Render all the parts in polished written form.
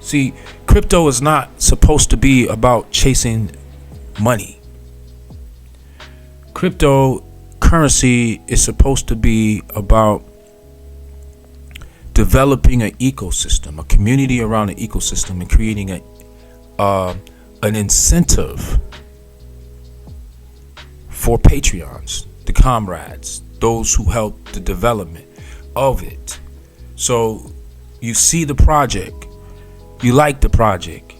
See, crypto is not supposed to be about chasing money. Cryptocurrency is supposed to be about developing an ecosystem, a community around an ecosystem, and creating an incentive for Patreons, the comrades, those who help the development of it. So you see the project, you like the project,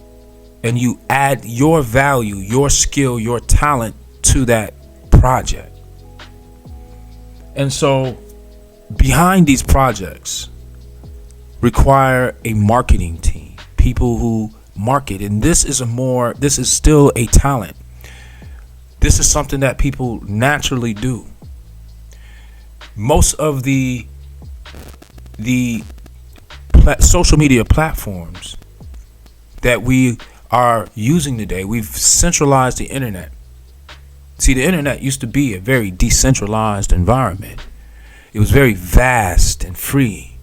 and you add your value, your skill, your talent to that project. And so behind these projects require a marketing team, people who market. And this is still a talent. This is something that people naturally do. Most of the social media platforms that we are using today, we've centralized the internet. See, the internet used to be a very decentralized environment. It was very vast and free.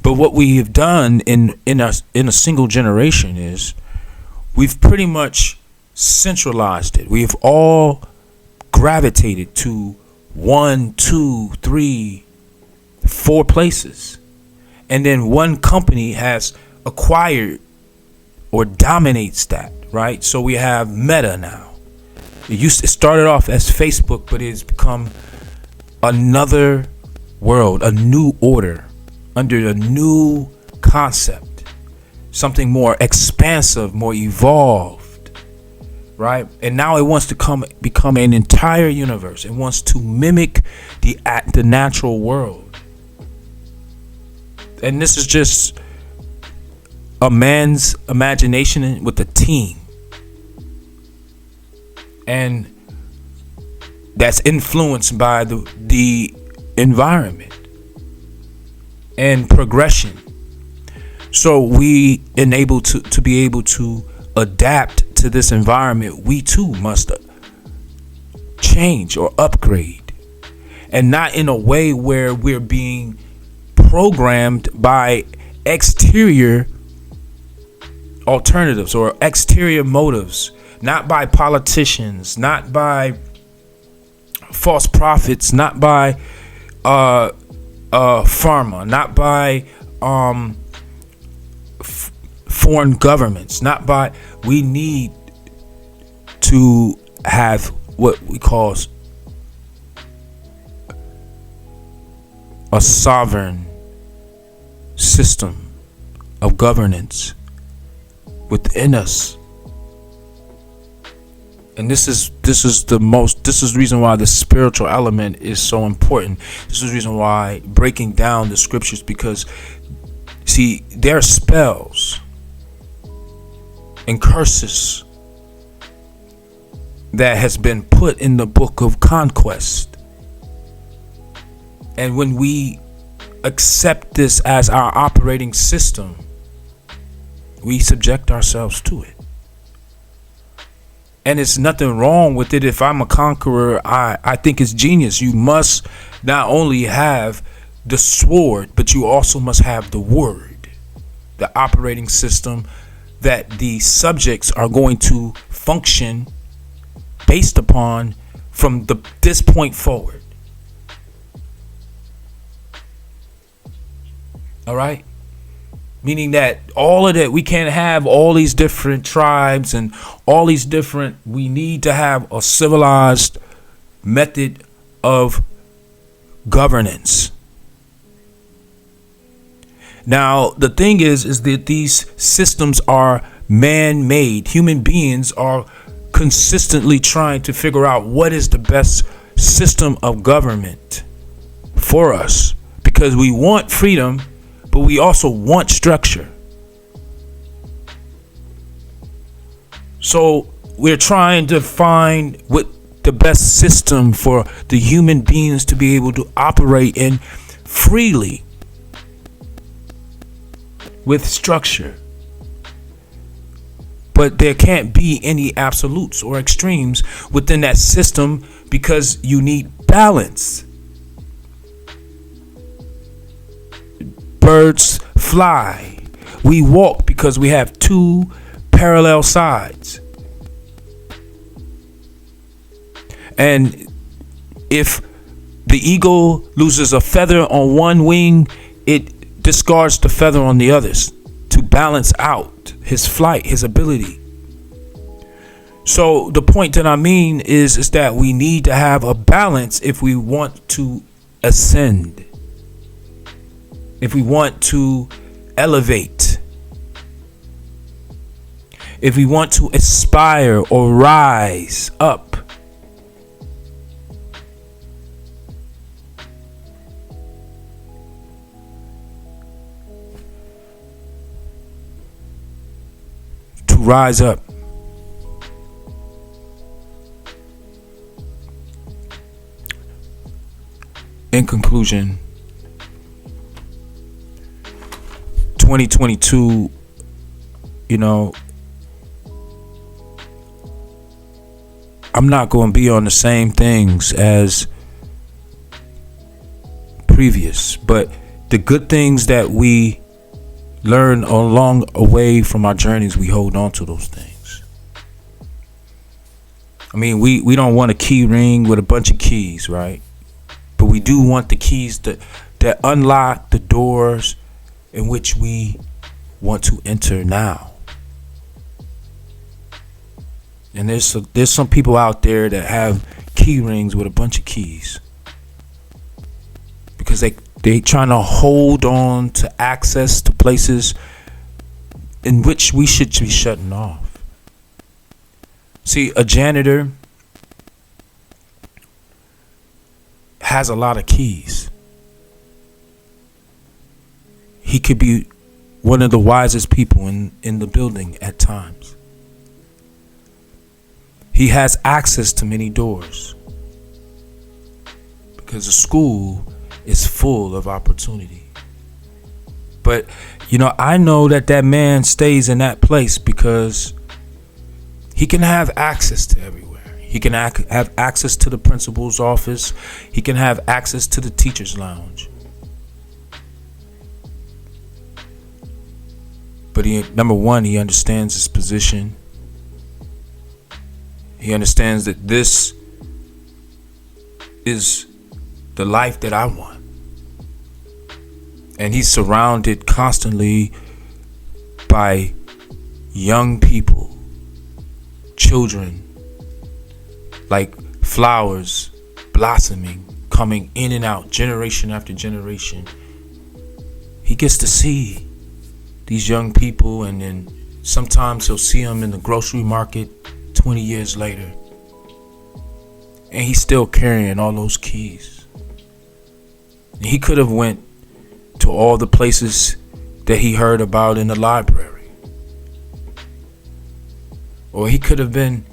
But what we have done in a single generation is we've pretty much centralized it. We've all gravitated to 1, 2, 3, 4 places. And then one company has acquired or dominates that, right? So we have Meta now. It started off as Facebook, but it's become another world, a new order under a new concept, something more expansive, more evolved, right? And now it wants to become an entire universe. It wants to mimic the natural world. And this is just a man's imagination with a team. And that's influenced by the environment and progression. So we enable to be able to adapt to this environment. We too must change or upgrade, and not in a way where we're being programmed by exterior alternatives or exterior motives, not by politicians, not by false prophets, not by pharma, not by foreign governments, not by. We need to have what we call a sovereign system of governance within us. And this is the reason why the spiritual element is so important. This is the reason why breaking down the scriptures, because see, there are spells and curses that has been put in the book of conquest. And when we accept this as our operating system, we subject ourselves to it. And it's nothing wrong with it. If I'm a conqueror, I think it's genius. You must not only have the sword, but you also must have the word, the operating system that the subjects are going to function based upon from this point forward. All right? Meaning that all of that, we can't have all these different tribes and all these different, we need to have a civilized method of governance. Now, the thing is that these systems are man-made. Human beings are consistently trying to figure out what is the best system of government for us, because we want freedom, but we also want structure. So we're trying to find what the best system for the human beings to be able to operate in freely with structure. But there can't be any absolutes or extremes within that system, because you need balance. Birds fly. We walk because we have two parallel sides. And if the eagle loses a feather on one wing, it discards the feather on the others to balance out his flight, his ability. So the point that I mean is that we need to have a balance if we want to ascend, if we want to elevate, if we want to aspire or rise up. To rise up. In conclusion, 2022, I'm not going to be on the same things as previous, but the good things that we learn along the way from our journeys, we hold on to those things. I mean, we don't want a key ring with a bunch of keys, right? But we do want the keys that unlock the doors in which we want to enter now. And there's some people out there that have key rings with a bunch of keys because they trying to hold on to access to places in which we should be shutting off. See, a janitor has a lot of keys. He could be one of the wisest people in the building at times. He has access to many doors because the school is full of opportunity. But, I know that man stays in that place because he can have access to everywhere. He can have access to the principal's office. He can have access to the teacher's lounge. But number one, he understands his position. He understands that this is the life that I want. And he's surrounded constantly by young people, children, like flowers blossoming, coming in and out, generation after generation. He gets to see these young people, and then sometimes he'll see them in the grocery market 20 years later, and he's still carrying all those keys. And he could have went to all the places that he heard about in the library, or he could have been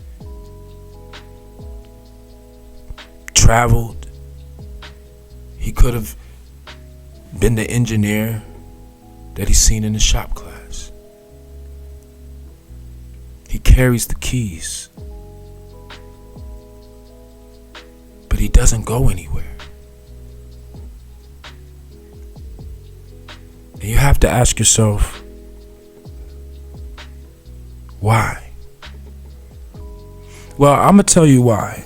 traveled. He could have been the engineer that he's seen in the shop class. He carries the keys, but he doesn't go anywhere. And you have to ask yourself, why? Well, I'm gonna tell you why.